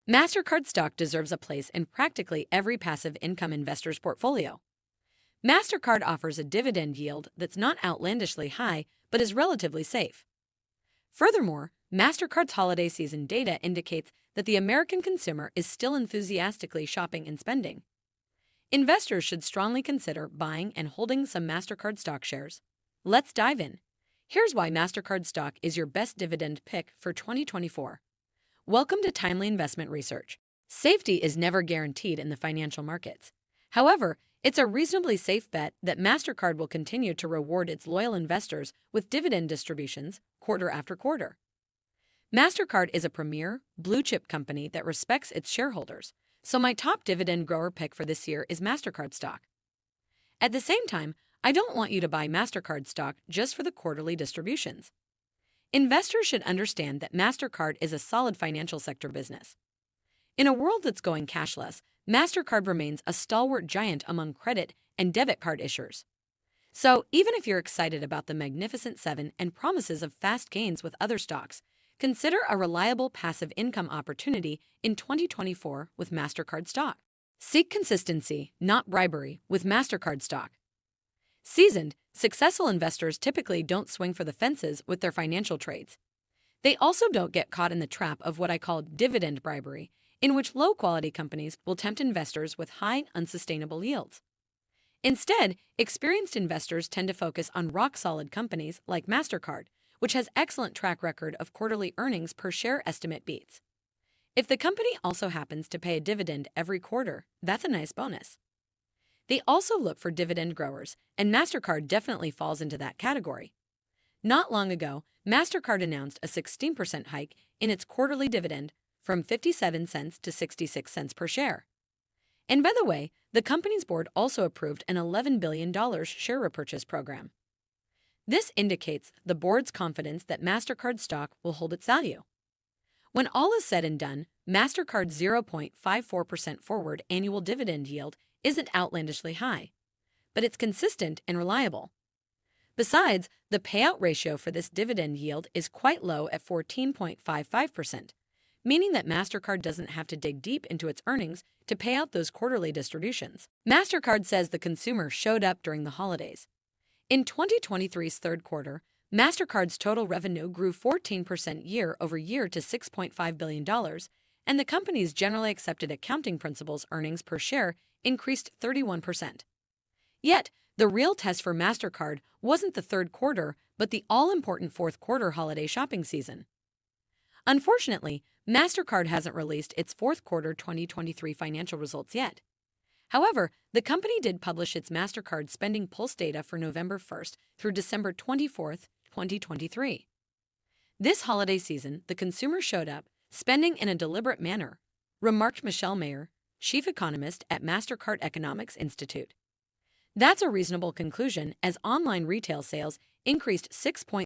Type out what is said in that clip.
Mastercard stock deserves a place in practically every passive income investor's portfolio. Mastercard offers a dividend yield that's not outlandishly high, but is relatively safe. Furthermore, Mastercard's holiday season data indicates that the American consumer is still enthusiastically shopping and spending. Investors should strongly consider buying and holding some Mastercard stock shares. Let's dive in. Here's why Mastercard stock is your best dividend pick for 2024. Welcome to Timely Investment Research. Safety is never guaranteed in the financial markets. However, it's a reasonably safe bet that Mastercard will continue to reward its loyal investors with dividend distributions quarter after quarter. Mastercard is a premier, blue-chip company that respects its shareholders, so my top dividend grower pick for this year is Mastercard stock. At the same time, I don't want you to buy Mastercard stock just for the quarterly distributions. Investors should understand that Mastercard is a solid financial sector business. In a world that's going cashless, Mastercard remains a stalwart giant among credit and debit card issuers. So, even if you're excited about the Magnificent Seven and promises of fast gains with other stocks, consider a reliable passive income opportunity in 2024 with Mastercard stock. Seek consistency, not bribery, with Mastercard stock. Seasoned, successful investors typically don't swing for the fences with their financial trades. They also don't get caught in the trap of what I call dividend bribery, in which low-quality companies will tempt investors with high, unsustainable yields. Instead, experienced investors tend to focus on rock-solid companies like Mastercard, which has excellent track record of quarterly earnings per share estimate beats. If the company also happens to pay a dividend every quarter, that's a nice bonus. They also look for dividend growers, and Mastercard definitely falls into that category. Not long ago, Mastercard announced a 16% hike in its quarterly dividend from 57 cents to 66 cents per share. And by the way, the company's board also approved an $11 billion share repurchase program. This indicates the board's confidence that Mastercard stock will hold its value. When all is said and done, Mastercard's 0.54% forward annual dividend yield isn't outlandishly high, but it's consistent and reliable. Besides, the payout ratio for this dividend yield is quite low at 14.55%, meaning that Mastercard doesn't have to dig deep into its earnings to pay out those quarterly distributions. Mastercard says the consumer showed up during the holidays. In 2023's third quarter, Mastercard's total revenue grew 14% year over year to $6.5 billion, and the company's generally accepted accounting principles earnings per share increased 31%. Yet, the real test for Mastercard wasn't the third quarter, but the all-important fourth quarter holiday shopping season. Unfortunately, Mastercard hasn't released its fourth quarter 2023 financial results yet. However, the company did publish its Mastercard spending pulse data for November 1st through December 24th, 2023. This holiday season, the consumer showed up, spending in a deliberate manner, remarked Michelle Mayer, chief economist at Mastercard Economics Institute. That's a reasonable conclusion as online retail sales increased 6.3%